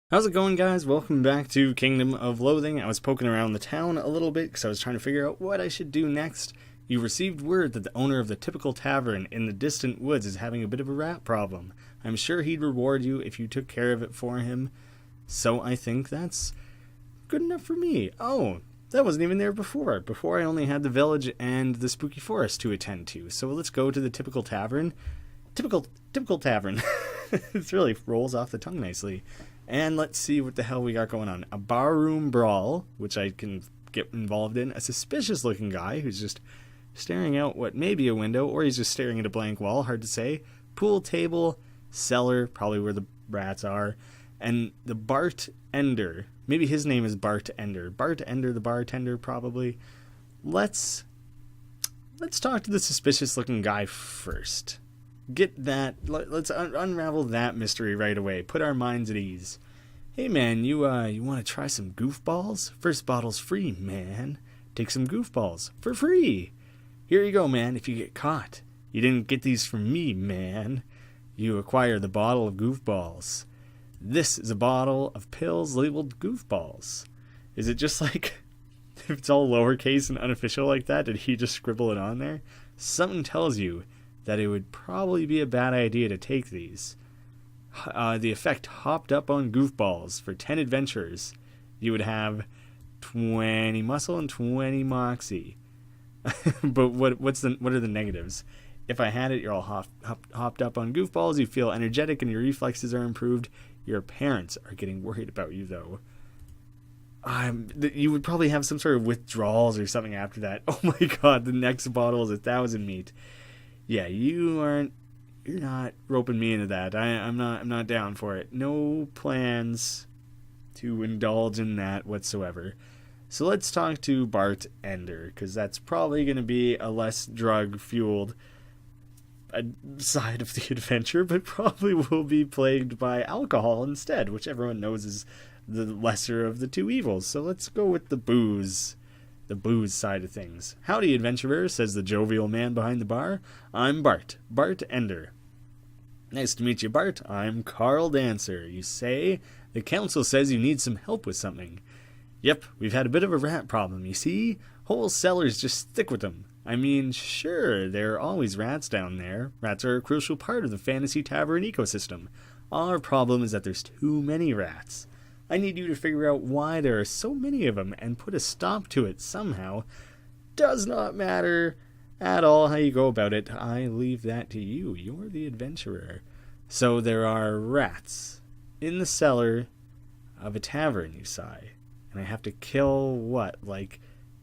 How's it going, guys? Welcome back to Kingdom of Loathing. I was poking around the town a little bit because I was trying to figure out what I should do next. You received word that the owner of the typical tavern in the distant woods is having a bit of a rat problem. I'm sure he'd reward you if you took care of it for him. So I think that's good enough for me. Oh, that wasn't even there before. Before I only had the village and the spooky forest to attend to. So let's go to the typical tavern. Typical tavern. It really rolls off the tongue nicely. And let's see what the hell we got going on. A barroom brawl, which I can get involved in. A suspicious looking guy who's just staring out what may be a window, or he's just staring at a blank wall, hard to say. Pool table, cellar, probably where the rats are. And the bartender. Maybe his name is Bartender. Bartender, the bartender, probably. Let's talk to the suspicious looking guy first. Get that. Let's unravel that mystery right away. Put our minds at ease. Hey man, you want to try some goofballs? First bottle's free, man. Take some goofballs for free. Here you go, man. If you get caught, you didn't get these from me, man. You acquire the bottle of goofballs. This is a bottle of pills labeled goofballs. Is it just like if it's all lowercase and unofficial like that? Did he just scribble it on there? Something tells you that it would probably be a bad idea to take these. The effect hopped up on goofballs for 10 adventurers. You would have 20 muscle and 20 moxie. But what are the negatives? If I had it, you're all hopped up on goofballs, you feel energetic and your reflexes are improved. Your parents are getting worried about you, though. You would probably have some sort of withdrawals or something after that. Oh my god, the next bottle is 1,000 meat. Yeah, you're not roping me into that. I'm not down for it. No plans to indulge in that whatsoever. So let's talk to Bartender, because that's probably going to be a less drug-fueled side of the adventure, but probably will be plagued by alcohol instead, which everyone knows is the lesser of the two evils. So let's go with the booze side of things. Howdy, adventurer, says the jovial man behind the bar. I'm Bartender. Nice to meet you, Bart. I'm Carl Dancer. You say? The council says you need some help with something. Yep, we've had a bit of a rat problem, you see? Whole cellars just thick with them. I mean, sure, there are always rats down there. Rats are a crucial part of the fantasy tavern ecosystem. Our problem is that there's too many rats. I need you to figure out why there are so many of them and put a stop to it somehow. Does not matter at all how you go about it. I leave that to you. You're the adventurer. So there are rats in the cellar of a tavern, you sigh. And I have to kill, what, like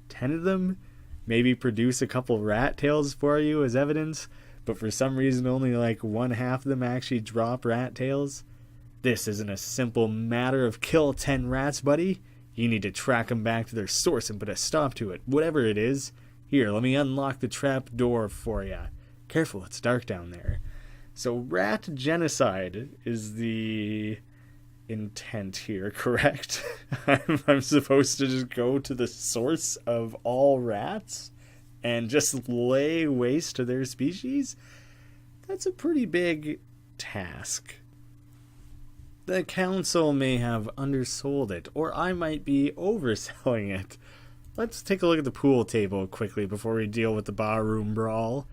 10 of them? Maybe produce a couple rat tails for you as evidence? But for some reason only like one half of them actually drop rat tails? This isn't a simple matter of kill 10 rats, buddy. You need to track them back to their source and put a stop to it, whatever it is. Here, let me unlock the trap door for you. Careful, it's dark down there. So rat genocide is the intent here, correct? I'm supposed to just go to the source of all rats and just lay waste to their species? That's a pretty big task. The council may have undersold it, or I might be overselling it. Let's take a look at the pool table quickly before we deal with the barroom brawl.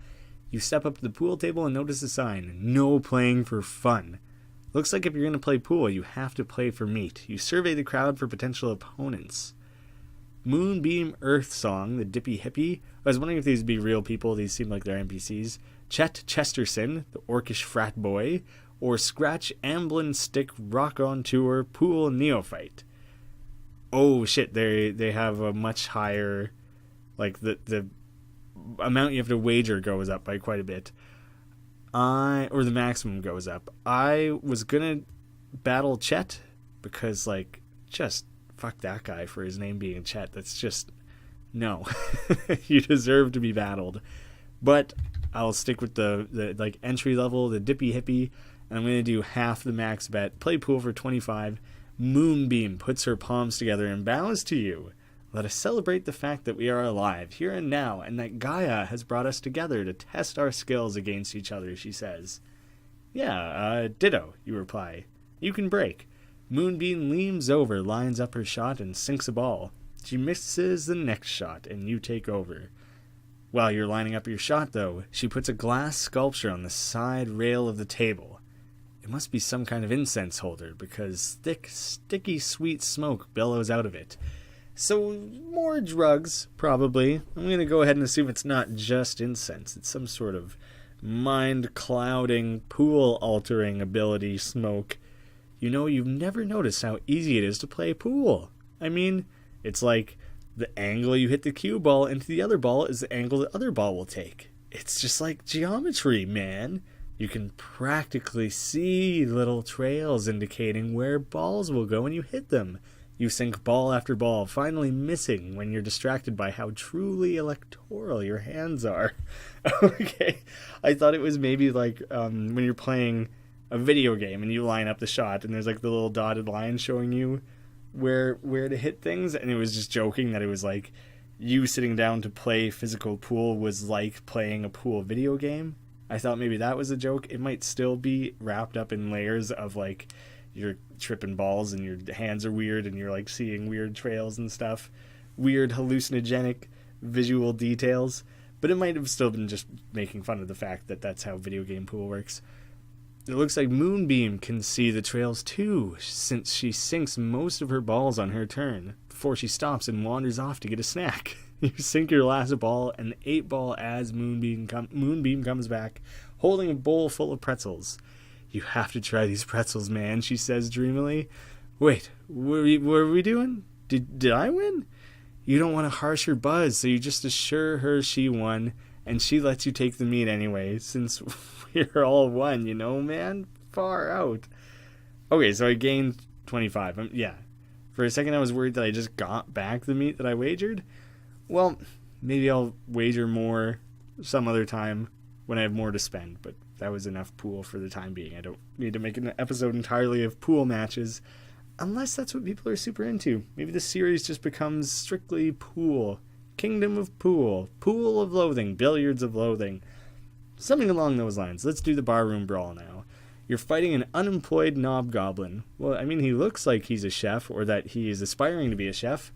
You step up to the pool table and notice a sign, no playing for fun. Looks like if you're going to play pool, you have to play for meat. You survey the crowd for potential opponents. Moonbeam Earth Song, the Dippy Hippie. I was wondering if these would be real people. These seem like they're NPCs. Chet Chesterson, the orcish frat boy. Or Scratch Amblin Stick Rock on Tour Pool Neophyte. Oh shit, they have a much higher, like the amount you have to wager goes up by quite a bit. Or the maximum goes up. I was gonna battle Chet because just fuck that guy for his name being Chet. That's just no. You deserve to be battled. But I'll stick with the entry level, the Dippy Hippie. And I'm going to do half the max bet. Play pool for 25. Moonbeam puts her palms together and bows to you. Let us celebrate the fact that we are alive, here and now, and that Gaia has brought us together to test our skills against each other, she says. Yeah, ditto, you reply. You can break. Moonbeam leans over, lines up her shot, and sinks a ball. She misses the next shot, and you take over. While you're lining up your shot, though, she puts a glass sculpture on the side rail of the table. It must be some kind of incense holder, because thick, sticky, sweet smoke billows out of it. So, more drugs, probably. I'm going to go ahead and assume it's not just incense. It's some sort of mind-clouding, pool-altering ability smoke. You know, you've never noticed how easy it is to play pool. I mean, it's like the angle you hit the cue ball into the other ball is the angle the other ball will take. It's just like geometry, man. You can practically see little trails indicating where balls will go when you hit them. You sink ball after ball, finally missing when you're distracted by how truly electoral your hands are. Okay, I thought it was maybe like when you're playing a video game and you line up the shot and there's like the little dotted line showing you where to hit things, and it was just joking that it was like you sitting down to play physical pool was like playing a pool video game. I thought maybe that was a joke. It might still be wrapped up in layers of like you're tripping balls and your hands are weird and you're like seeing weird trails and stuff, weird hallucinogenic visual details, but it might have still been just making fun of the fact that that's how video game pool works. It looks like Moonbeam can see the trails too, since she sinks most of her balls on her turn before she stops and wanders off to get a snack. You sink your last ball and 8 ball as Moonbeam comes back, holding a bowl full of pretzels. You have to try these pretzels, man, she says dreamily. Wait, what were we doing? Did I win? You don't want to harsh her buzz, so you just assure her she won, and she lets you take the meat anyway, since we're all one, you know, man? Far out. Okay, so I gained 25. Yeah. For a second I was worried that I just got back the meat that I wagered. Well, maybe I'll wager more some other time when I have more to spend, but that was enough pool for the time being. I don't need to make an episode entirely of pool matches, unless that's what people are super into. Maybe the series just becomes strictly pool. Kingdom of Pool. Pool of Loathing. Billiards of Loathing. Something along those lines. Let's do the barroom brawl now. You're fighting an unemployed knobgoblin. Well, I mean, he looks like he's a chef, or that he is aspiring to be a chef.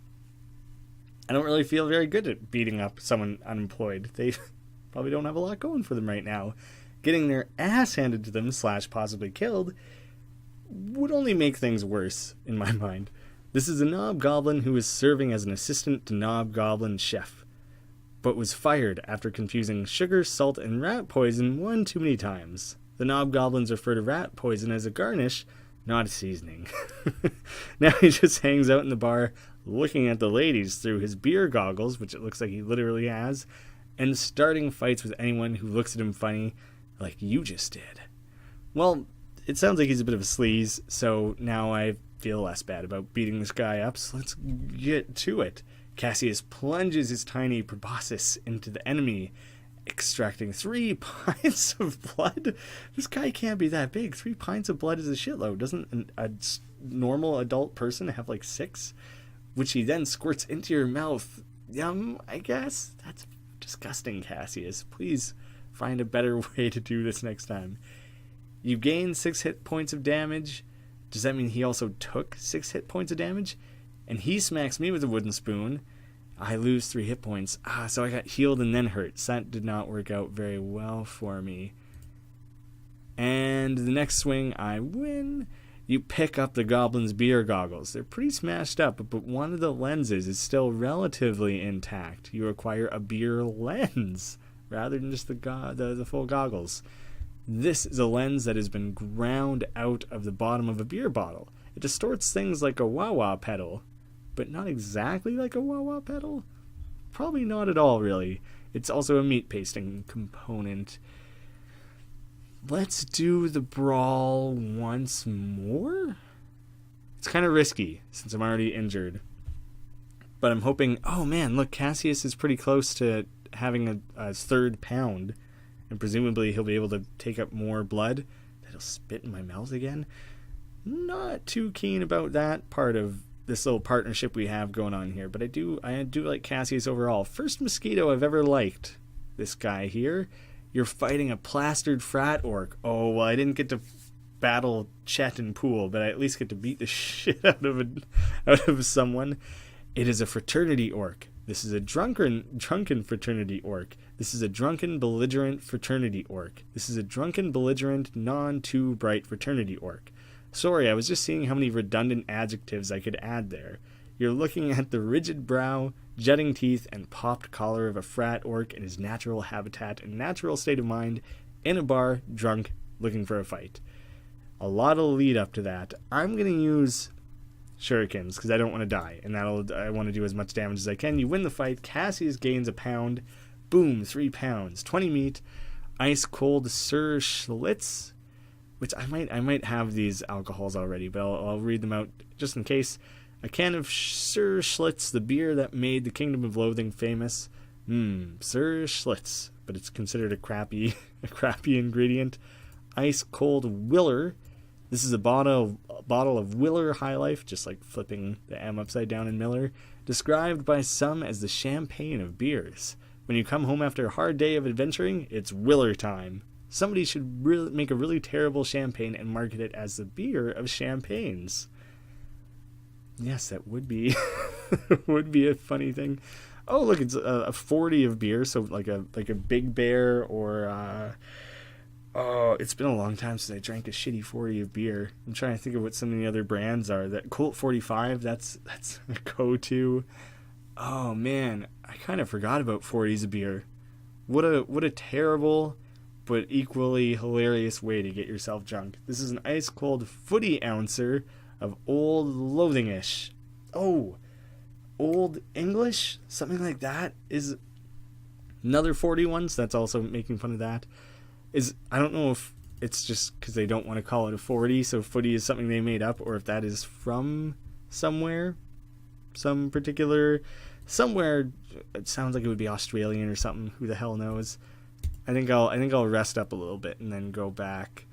I don't really feel very good at beating up someone unemployed. They probably don't have a lot going for them right now. Getting their ass handed to them / possibly killed would only make things worse, in my mind. This is a knobgoblin who is serving as an assistant to knobgoblin chef, but was fired after confusing sugar, salt, and rat poison one too many times. The knobgoblins refer to rat poison as a garnish, not a seasoning. Now he just hangs out in the bar looking at the ladies through his beer goggles, which it looks like he literally has, and starting fights with anyone who looks at him funny, like you just did. Well, it sounds like he's a bit of a sleaze, so now I feel less bad about beating this guy up, so let's get to it. Cassius plunges his tiny proboscis into the enemy, extracting 3 pints of blood. This guy can't be that big. 3 pints of blood is a shitload. Doesn't a normal adult person have like 6? Which he then squirts into your mouth. Yum, I guess. That's disgusting, Cassius. Please find a better way to do this next time. You gain 6 hit points of damage. Does that mean he also took 6 hit points of damage? And he smacks me with a wooden spoon. I lose 3 hit points. So I got healed and then hurt. So that did not work out very well for me. And the next swing, I win. You pick up the goblin's beer goggles. They're pretty smashed up, but one of the lenses is still relatively intact. You acquire a beer lens rather than just the full goggles. This is a lens that has been ground out of the bottom of a beer bottle. It distorts things like a wah-wah pedal, but not exactly like a wah-wah pedal. Probably not at all, really. It's also a meat pasting component. Let's do the brawl once more? It's kind of risky, since I'm already injured. But I'm hoping... Oh man, look, Cassius is pretty close to having a third pound. And presumably he'll be able to take up more blood. That'll spit in my mouth again. Not too keen about that part of this little partnership we have going on here. But I do like Cassius overall. First mosquito I've ever liked. This guy here. You're fighting a plastered frat orc. Oh, well, I didn't get to battle Chet and Pool, but I at least get to beat the shit out of someone. It is a fraternity orc. This is a drunken fraternity orc. This is a drunken belligerent fraternity orc. This is a drunken belligerent non-too-bright fraternity orc. Sorry, I was just seeing how many redundant adjectives I could add there. You're looking at the rigid brow, jutting teeth, and popped collar of a frat orc in his natural habitat and natural state of mind, in a bar, drunk, looking for a fight. A lot of lead up to that. I'm going to use shurikens because I don't want to die, and I want to do as much damage as I can. You win the fight. Cassius gains a pound. Boom, 3 pounds. 20 meat. Ice cold Sir Schlitz, which I might have these alcohols already, but I'll read them out just in case. A can of Sir Schlitz, the beer that made the Kingdom of Loathing famous. Sir Schlitz, but it's considered a crappy ingredient. Ice cold Willer. This is a bottle of Willer High Life, just like flipping the M upside down in Miller, described by some as the champagne of beers. When you come home after a hard day of adventuring, it's Willer time. Somebody should make a really terrible champagne and market it as the beer of champagnes. Yes, that would be would be a funny thing. Oh, look, it's a 40 of beer, so like a Big Bear or oh, it's been a long time since I drank a shitty 40 of beer. I'm trying to think of what some of the other brands are. That Colt 45, that's a go-to. Oh man, I kind of forgot about 40s of beer. What a terrible but equally hilarious way to get yourself drunk. This is an ice cold footy ouncer of Old Loathingish. Oh, Old English? Something like that is another 41, so that's also making fun of that. I don't know if it's just because they don't want to call it a 40, so footy is something they made up, or if that is from somewhere. Somewhere. It sounds like it would be Australian or something. Who the hell knows? I think I'll rest up a little bit and then go back.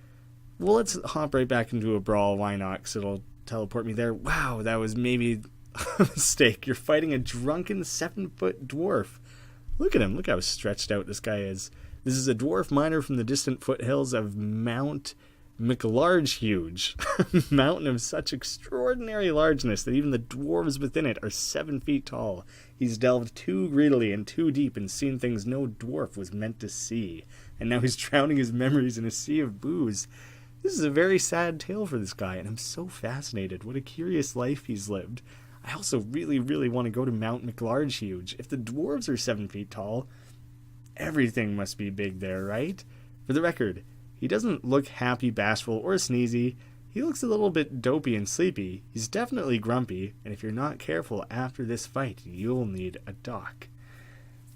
Well, let's hop right back into a brawl. Why not? Because it'll teleport me there. Wow, that was maybe a mistake. You're fighting a drunken 7-foot dwarf. Look at him. Look how stretched out this guy is. This is a dwarf miner from the distant foothills of Mount McLargehuge, a mountain of such extraordinary largeness that even the dwarves within it are 7 feet tall. He's delved too greedily and too deep and seen things no dwarf was meant to see, and now he's drowning his memories in a sea of booze. This is a very sad tale for this guy, and I'm so fascinated. What a curious life he's lived. I also really, really want to go to Mount McLargehuge. If the dwarves are 7 feet tall, everything must be big there, right? For the record, he doesn't look happy, bashful, or sneezy. He looks a little bit dopey and sleepy. He's definitely grumpy, and if you're not careful after this fight, you'll need a doc.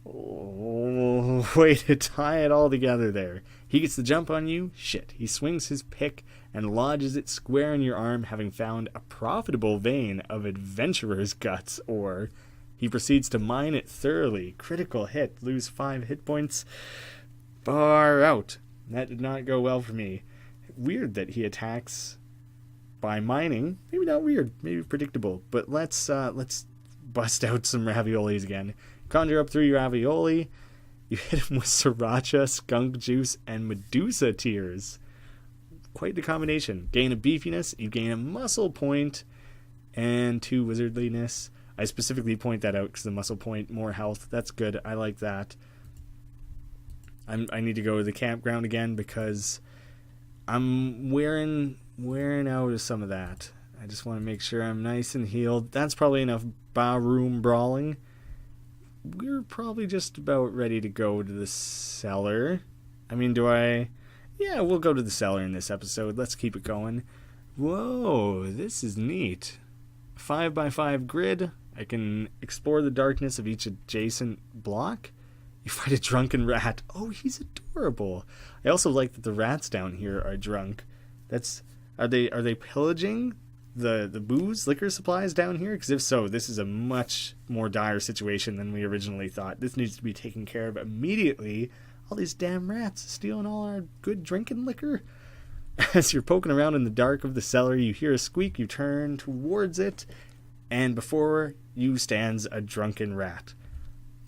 Oh, way to tie it all together there. He gets the jump on you. Shit. He swings his pick and lodges it square in your arm, having found a profitable vein of adventurer's guts, or he proceeds to mine it thoroughly. Critical hit. Lose 5 hit points. Far out. That did not go well for me. Weird that he attacks by mining. Maybe not weird. Maybe predictable. But let's bust out some raviolis again. Conjure up 3 ravioli. You hit him with sriracha, skunk juice, and Medusa tears. Quite the combination. Gain a beefiness. You gain a muscle point and 2 wizardliness. I specifically point that out because the muscle point, more health. That's good. I like that. I need to go to the campground again because I'm wearing out of some of that. I just want to make sure I'm nice and healed. That's probably enough barroom brawling. We're probably just about ready to go to the cellar. I mean, yeah, we'll go to the cellar in this episode. Let's keep it going. Whoa, this is neat. 5x5 grid. I can explore the darkness of each adjacent block. You fight a drunken rat. Oh, he's adorable. I also like that the rats down here are drunk. Are they pillaging the booze, liquor supplies down here? Because if so, this is a much more dire situation than we originally thought. This needs to be taken care of immediately. All these damn rats stealing all our good drinking liquor. As you're poking around in the dark of the cellar, you hear a squeak. You turn towards it, and before you stands a drunken rat.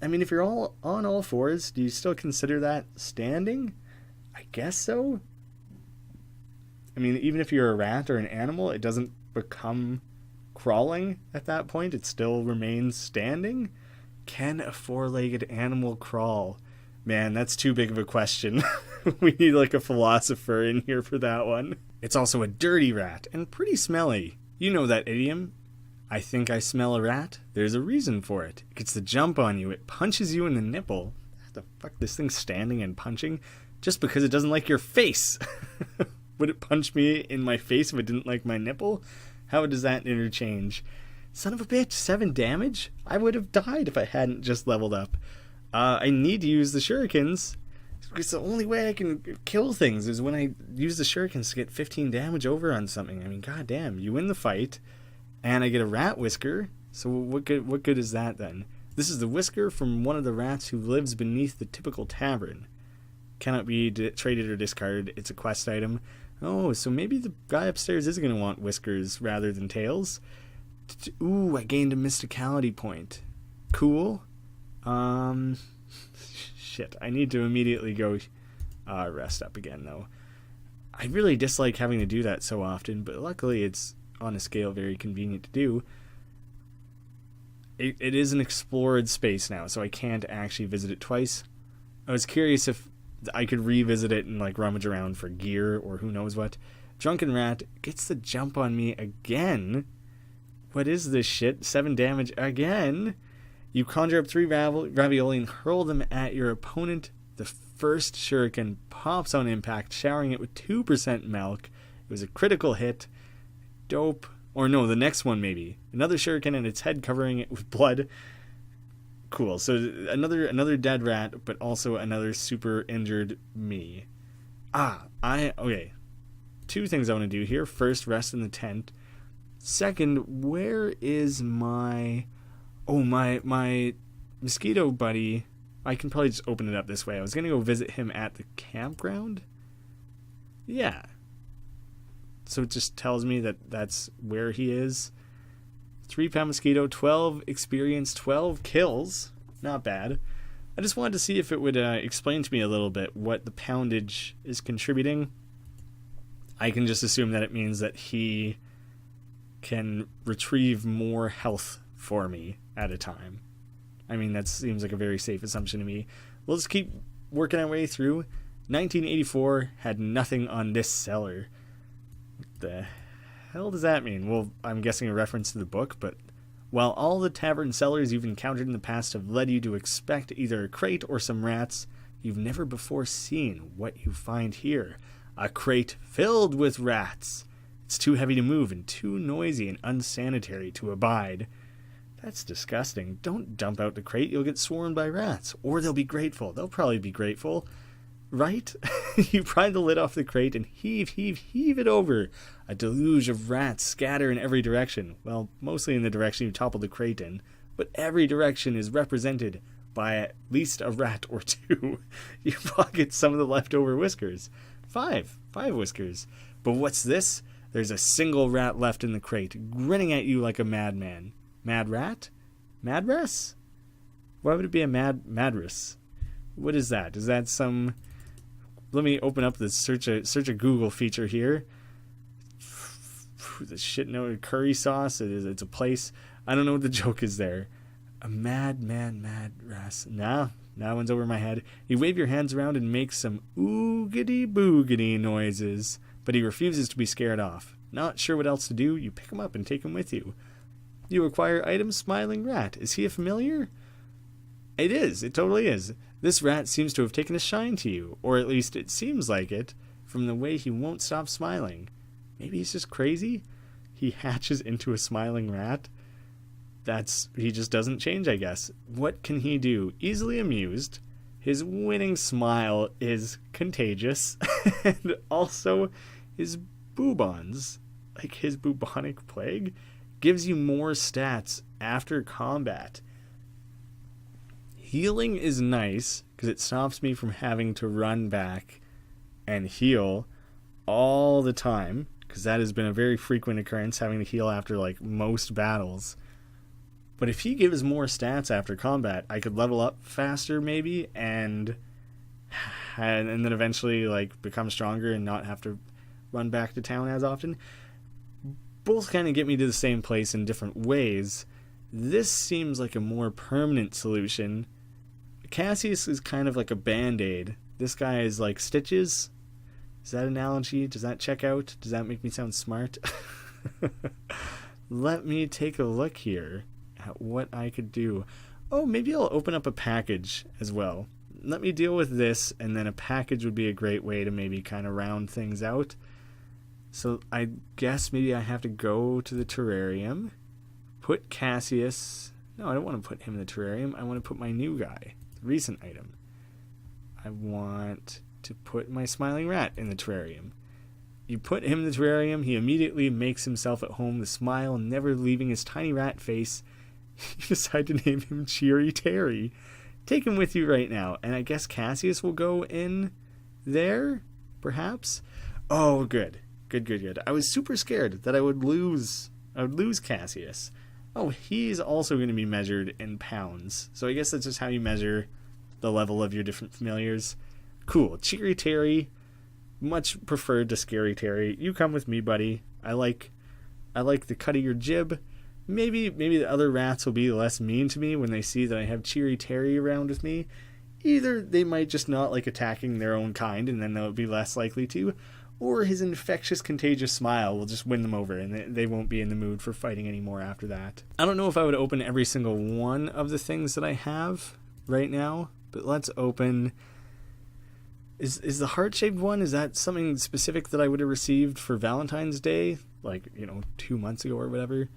I mean, if you're all on all fours, do you still consider that standing? I guess so. I mean, even if you're a rat or an animal, it doesn't become crawling at that point. It still remains standing. Can a four-legged animal crawl? Man, that's too big of a question. We need like a philosopher in here for that one. It's also a dirty rat and pretty smelly. You know that idiom. I think I smell a rat. There's a reason for it. It gets the jump on you. It punches you in the nipple. What the fuck, this thing's standing and punching? Just because it doesn't like your face. Would it punch me in my face if it didn't like my nipple? How does that interchange? Son of a bitch, 7 damage? I would have died if I hadn't just leveled up. I need to use the shurikens. It's the only way I can kill things is when I use the shurikens to get 15 damage over on something. I mean, goddamn, you win the fight, and I get a rat whisker. So what good is that then? This is the whisker from one of the rats who lives beneath the typical tavern. Cannot be traded or discarded. It's a quest item. Oh, so maybe the guy upstairs is going to want whiskers rather than tails. Ooh, I gained a mysticality point. Cool. Shit, I need to immediately go rest up again, though. I really dislike having to do that so often, but luckily it's on a scale very convenient to do. It is an explored space now, so I can't actually visit it twice. I was curious if I could revisit it and like rummage around for gear or who knows what. Drunken rat gets the jump on me again. What is this shit? 7 damage again. You conjure up 3 ravioli and hurl them at your opponent. The first shuriken pops on impact, showering it with 2% milk. It was a critical hit. Dope. Or no, the next one maybe. Another shuriken and its head covering it with blood. Cool. So another dead rat, but also another super injured me. Okay. 2 things I want to do here. First, rest in the tent. Second, where is my mosquito buddy? I can probably just open it up this way. I was going to go visit him at the campground. Yeah. So it just tells me that that's where he is. 3-pound mosquito, 12 experience, 12 kills. Not bad. I just wanted to see if it would explain to me a little bit what the poundage is contributing. I can just assume that it means that he can retrieve more health for me at a time. I mean, that seems like a very safe assumption to me. We'll just keep working our way through. 1984 had nothing on this cellar. What the hell does that mean? Well, I'm guessing a reference to the book, but while all the tavern cellars you've encountered in the past have led you to expect either a crate or some rats, you've never before seen what you find here. A crate filled with rats. It's too heavy to move and too noisy and unsanitary to abide. That's disgusting. Don't dump out the crate. You'll get swarmed by rats. Or they'll be grateful. They'll probably be grateful. Right? You pry the lid off the crate and heave it over. A deluge of rats scatter in every direction. Well, mostly in the direction you toppled the crate in. But every direction is represented by at least a rat or 2. You pocket some of the leftover whiskers. 5 whiskers. But what's this? There's a single rat left in the crate, grinning at you like a madman. Mad rat? Madras? Why would it be a Madras? What is that? Is that some... Let me open up the search a Google feature here. The shit no curry sauce. It's a place. I don't know what the joke is there. A Madras. Nah, that one's over my head. You wave your hands around and make some oogity boogity noises, but he refuses to be scared off. Not sure what else to do, you pick him up and take him with you. You acquire item Smiling Rat. Is he a familiar? It is. It totally is. This rat seems to have taken a shine to you, or at least it seems like it, from the way he won't stop smiling. Maybe he's just crazy? He hatches into a smiling rat? He just doesn't change, I guess. What can he do? Easily amused. His winning smile is contagious. And also, his bubons, like his bubonic plague, gives you more stats after combat. Healing is nice because it stops me from having to run back and heal all the time, because that has been a very frequent occurrence, having to heal after like most battles. But if he gives more stats after combat, I could level up faster maybe and then eventually like become stronger and not have to run back to town as often. Both kind of get me to the same place in different ways. This seems like a more permanent solution. Cassius is kind of like a band-aid. This guy is like stitches. Is that an analogy? Does that check out? Does that make me sound smart? Let me take a look here at what I could do. Oh, maybe I'll open up a package as well. Let me deal with this, and then a package would be a great way to maybe kind of round things out. So I guess maybe I have to go to the terrarium, put Cassius... No, I don't want to put him in the terrarium. I want to put my new guy, the recent item. I want to put my smiling rat in the terrarium. You put him in the terrarium, he immediately makes himself at home, the smile never leaving his tiny rat face. You decide to name him Cheery Terry. Take him with you right now, and I guess Cassius will go in there, perhaps? Oh, good. Good. I was super scared that I would lose Cassius. Oh, he's also going to be measured in pounds. So I guess that's just how you measure the level of your different familiars. Cool. Cheery Terry, much preferred to Scary Terry. You come with me, buddy. I like the cut of your jib. Maybe the other rats will be less mean to me when they see that I have Cheery Terry around with me. Either they might just not like attacking their own kind, and then they'll be less likely to, or his infectious, contagious smile will just win them over, and they won't be in the mood for fighting anymore after that. I don't know if I would open every single one of the things that I have right now, but let's open... Is the heart-shaped one, is that something specific that I would have received for Valentine's Day? Like, 2 months ago or whatever?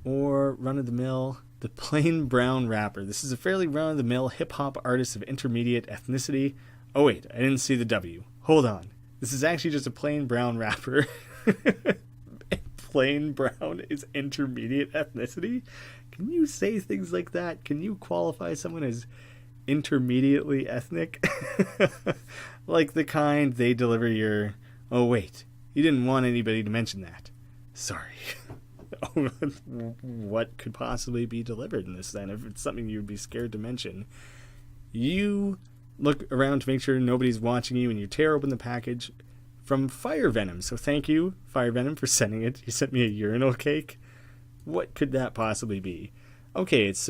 Or run-of-the-mill, the plain brown wrapper. This is a fairly run-of-the-mill hip-hop artist of intermediate ethnicity. Oh wait, I didn't see the W. Hold on. This is actually just a plain brown wrapper. Plain brown is intermediate ethnicity? Can you say things like that? Can you qualify someone as intermediately ethnic? Like the kind they deliver your... Oh wait, you didn't want anybody to mention that. Sorry. What could possibly be delivered in this then, if it's something you'd be scared to mention? You look around to make sure nobody's watching you, and you tear open the package from Fire Venom. So thank you, Fire Venom, for sending it. You sent me a urinal cake. What could that possibly be? Okay, it's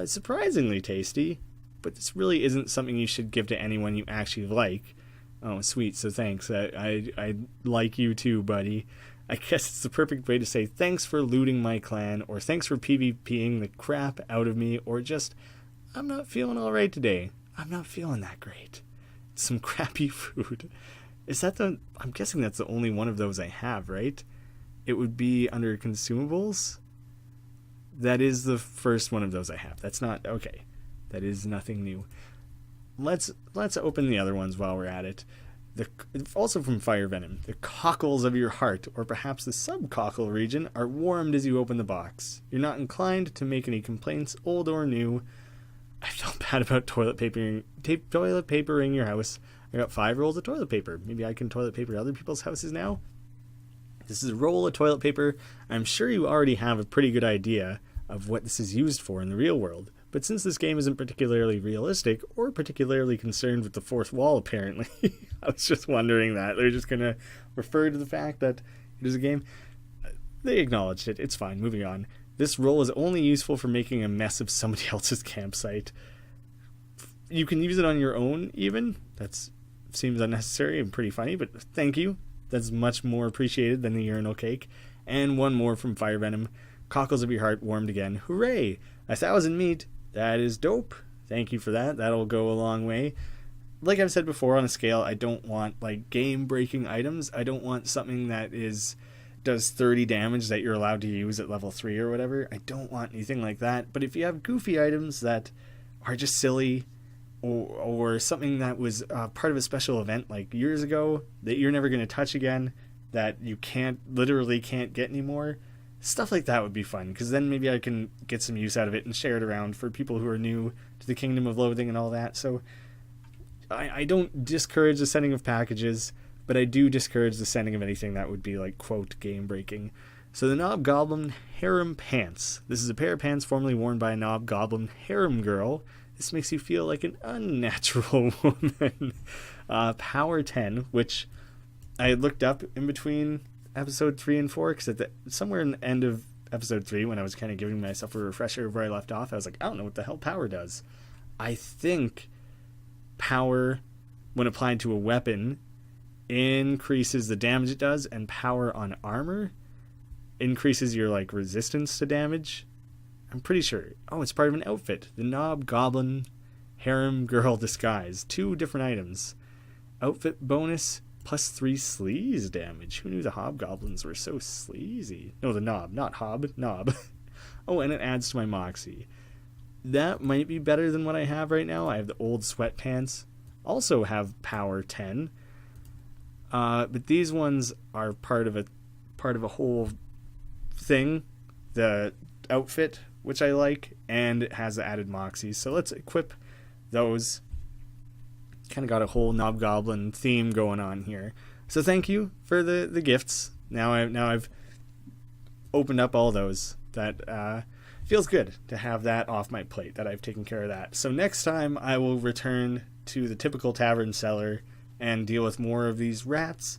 surprisingly tasty, but this really isn't something you should give to anyone you actually like. Oh, sweet, so thanks. I like you too, buddy. I guess it's the perfect way to say thanks for looting my clan, or thanks for PvPing the crap out of me, or just, I'm not feeling alright today. I'm not feeling that great. Some crappy food. I'm guessing that's the only one of those I have, right? It would be under consumables? That is the first one of those I have. That's not, okay. That is nothing new. Let's open the other ones while we're at it. Also from Fire Venom, the cockles of your heart, or perhaps the subcockle region, are warmed as you open the box. You're not inclined to make any complaints, old or new. I felt bad about toilet papering your house. I got 5 rolls of toilet paper. Maybe I can toilet paper other people's houses now? This is a roll of toilet paper. I'm sure you already have a pretty good idea of what this is used for in the real world. But since this game isn't particularly realistic, or particularly concerned with the fourth wall, apparently, I was just wondering that. They're just going to refer to the fact that it is a game. They acknowledged it. It's fine. Moving on. This roll is only useful for making a mess of somebody else's campsite. You can use it on your own, even. That seems unnecessary and pretty funny, but thank you. That's much more appreciated than the urinal cake. And one more from Fire Venom. Cockles of your heart warmed again. Hooray! 1,000 meat. That is dope. Thank you for that. That'll go a long way. Like I've said before, on a scale, I don't want game-breaking items. I don't want something that does 30 damage that you're allowed to use at level 3 or whatever. I don't want anything like that. But if you have goofy items that are just silly, or something that was part of a special event like years ago that you're never going to touch again, that you literally can't get anymore, stuff like that would be fun, because then maybe I can get some use out of it and share it around for people who are new to the Kingdom of Loathing and all that. So I don't discourage the sending of packages, but I do discourage the sending of anything that would be quote, game-breaking. So the Knob Goblin Harem Pants. This is a pair of pants formerly worn by a Knob Goblin harem girl. This makes you feel like an unnatural woman. Power 10, which I had looked up in between episode 3 and 4, because somewhere in the end of episode 3, when I was kind of giving myself a refresher of where I left off, I was like, I don't know what the hell power does. I think power, when applied to a weapon, increases the damage it does, and power on armor increases your like resistance to damage. I'm pretty sure. Oh, it's part of an outfit. The Knob Goblin Harem Girl Disguise. 2 different items. Outfit bonus +3 sleaze damage. Who knew the hobgoblins were so sleazy? No, the knob, not hob, knob. Oh, and it adds to my moxie. That might be better than what I have right now. I have the old sweatpants. Also have power 10. But these ones are part of a whole thing. The outfit, which I like, and it has the added moxie. So let's equip those. Kind of got a whole Knobgoblin theme going on here. So thank you for the gifts. Now I've opened up all those. That feels good to have that off my plate, that I've taken care of that. So next time I will return to the typical tavern cellar and deal with more of these rats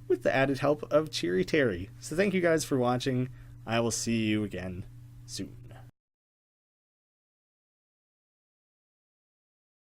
with the added help of Cheery Terry. So thank you guys for watching. I will see you again soon.